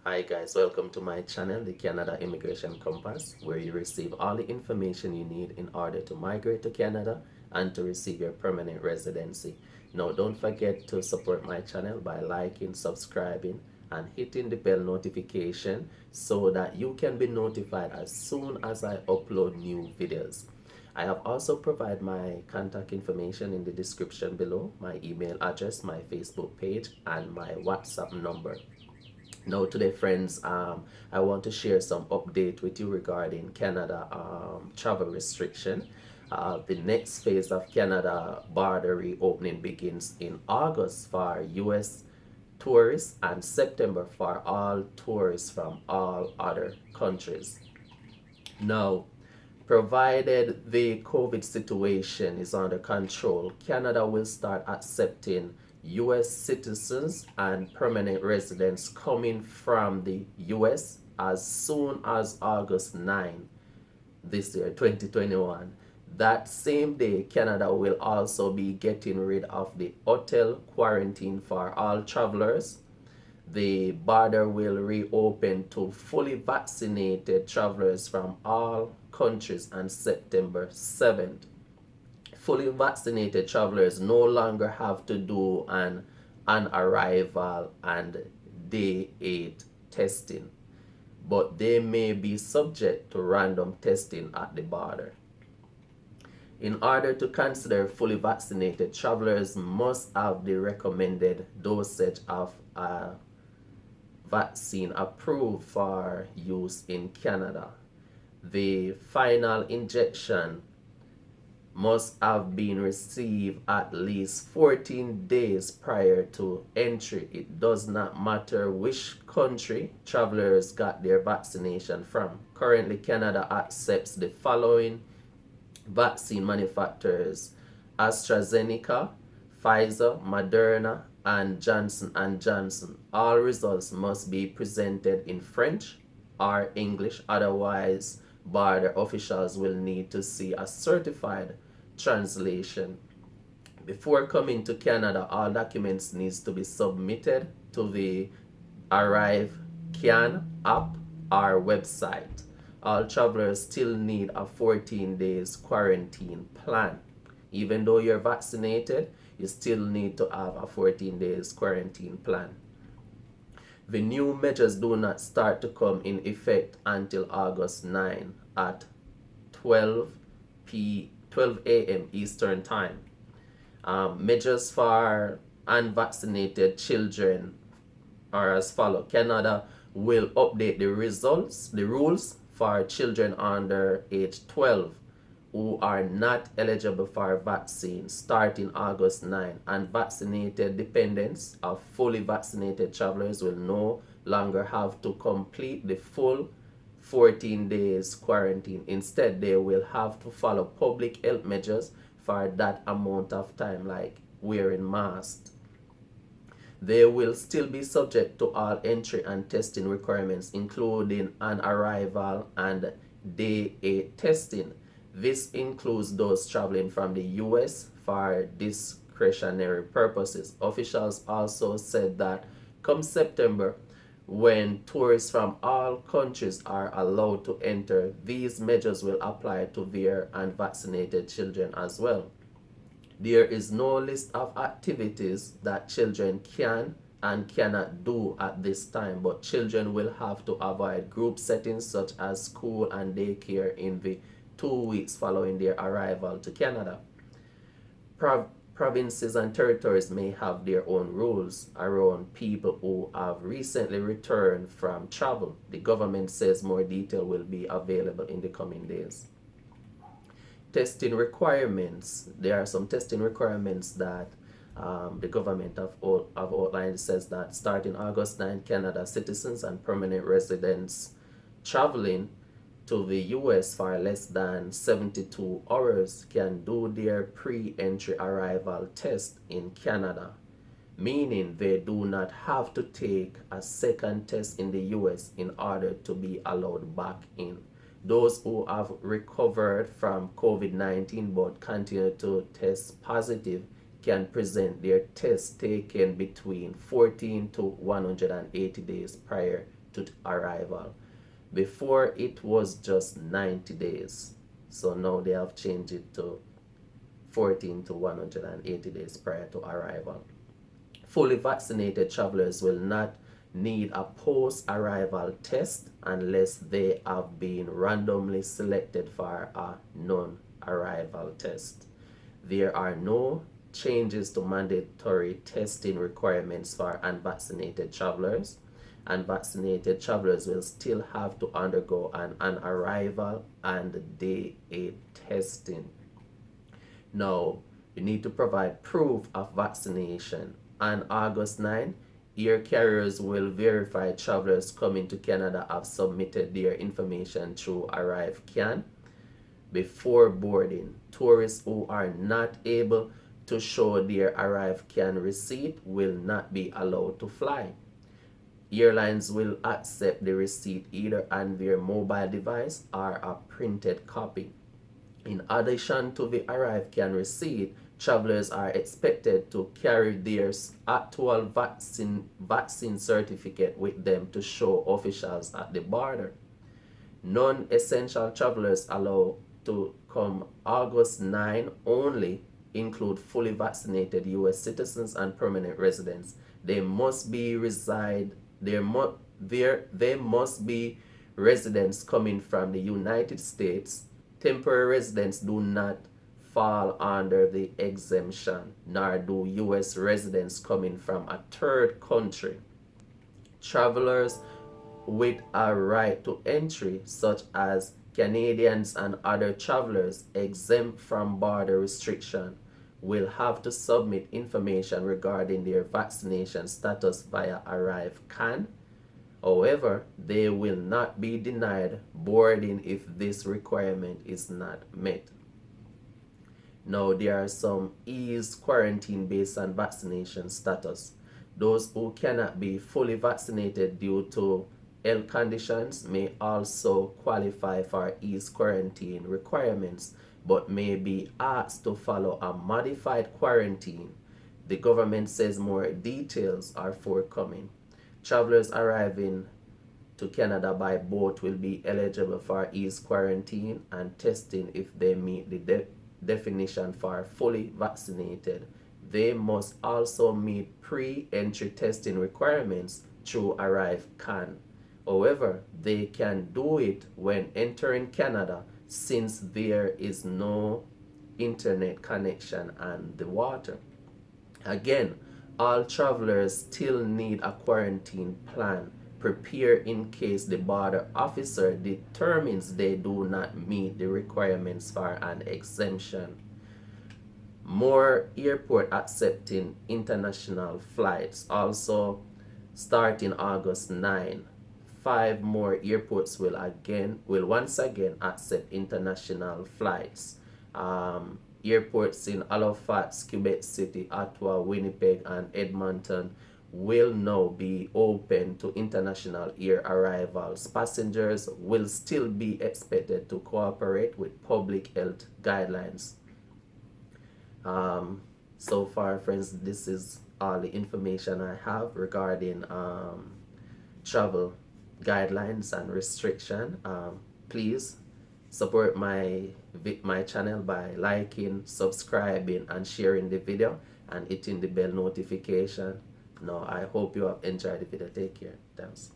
Hi guys, welcome to my channel, the Canada Immigration Compass, where you receive all the information you need in order to migrate to Canada and to receive your permanent residency. Now don't forget to support my channel by liking, subscribing, and hitting the bell notification so that you can be notified as soon as I upload new videos. I have also provided my contact information in the description below, my email address, my Facebook page, and my WhatsApp number. Now today friends, I want to share some update with you regarding Canada travel restriction. The next phase of Canada border reopening begins in August for US tourists and September for all tourists from all other countries. Now, provided the COVID situation is under control, Canada will start accepting US citizens and permanent residents coming from the US as soon as August 9 this year, 2021. That same day, Canada will also be getting rid of the hotel quarantine for all travelers. The border will reopen to fully vaccinated travelers from all countries on September 7th. Fully vaccinated travelers no longer have to do an arrival and day 8 testing, but they may be subject to random testing at the border. In order to consider fully vaccinated, travelers must have the recommended dosage of a vaccine approved for use in Canada. The final injection must have been received at least 14 days prior to entry. It does not matter which country travelers got their vaccination from. Currently, Canada accepts the following vaccine manufacturers: AstraZeneca, Pfizer, Moderna, and Johnson & Johnson. All results must be presented in French or English, otherwise border officials will need to see a certified translation. Before coming to Canada, all documents needs to be submitted to the Arrive Can app or website. All travelers still need a 14 days quarantine plan. Even though you're vaccinated, you still need to have a 14 days quarantine plan. The new measures do not start to come in effect until August 9 at 12 a.m. Eastern Time. Measures for unvaccinated children are as follows. Canada will update the rules for children under age 12 who are not eligible for vaccine starting August 9. Unvaccinated dependents of fully vaccinated travelers will no longer have to complete the full 14 days quarantine. Instead, they will have to follow public health measures for that amount of time, like wearing masks. They will still be subject to all entry and testing requirements, including an arrival and day 8 testing. This includes those traveling from the US for discretionary purposes. Officials also said that come September, when tourists from all countries are allowed to enter, these measures will apply to their unvaccinated children as well. There is no list of activities that children can and cannot do at this time, but children will have to avoid group settings such as school and daycare in the 2 weeks following their arrival to Canada. Provinces and territories may have their own rules around people who have recently returned from travel. The government says more detail will be available in the coming days. Testing requirements. There are some testing requirements that the government have outlined. Says that starting August 9, Canada citizens and permanent residents traveling to the US for less than 72 hours can do their pre-entry arrival test in Canada, meaning they do not have to take a second test in the US in order to be allowed back in. Those who have recovered from COVID-19 but continue to test positive can present their test taken between 14 to 180 days prior to arrival. Before it was just 90 days. So now they have changed it to 14 to 180 days prior to arrival. Fully vaccinated travelers will not need a post-arrival test unless they have been randomly selected for a non-arrival test. There are no changes to mandatory testing requirements for unvaccinated travelers. Unvaccinated travelers will still have to undergo an arrival and day 8 testing. Now, you need to provide proof of vaccination. On August 9, air carriers will verify travelers coming to Canada have submitted their information through ArriveCan before boarding. Tourists who are not able to show their ArriveCan receipt will not be allowed to fly. Airlines will accept the receipt either on their mobile device or a printed copy. In addition to the ArriveCan receipt, travelers are expected to carry their actual vaccine certificate with them to show officials at the border. Non-essential travelers allowed to come August 9 only include fully vaccinated U.S. citizens and permanent residents. They must be residents coming from the United States. Temporary residents do not fall under the exemption, nor do U.S. residents coming from a third country. Travelers with a right to entry, such as Canadians and other travelers exempt from border restriction, will have to submit information regarding their vaccination status via ArriveCan. However, they will not be denied boarding if this requirement is not met. Now, there are some eased quarantine based on vaccination status. Those who cannot be fully vaccinated due to health conditions may also qualify for eased quarantine requirements, but may be asked to follow a modified quarantine. The government says more details are forthcoming. Travelers arriving to Canada by boat will be eligible for eased quarantine and testing if they meet the definition for fully vaccinated. They must also meet pre-entry testing requirements through ArriveCan. However, they can do it when entering Canada since there is no internet connection on the water. Again, all travelers still need a quarantine plan. Prepare in case the border officer determines they do not meet the requirements for an exemption. More airport accepting international flights. Also, starting August 9, 5 more airports will once again accept international flights. Airports in Halifax, Quebec City, Ottawa, Winnipeg, and Edmonton will now be open to international air arrivals. Passengers will still be expected to cooperate with public health guidelines. So far, friends, this is all the information I have regarding travel guidelines and restriction. Please support my channel by liking, subscribing, and sharing the video and hitting the bell notification. Now, I hope you have enjoyed the video. Take care. Thanks.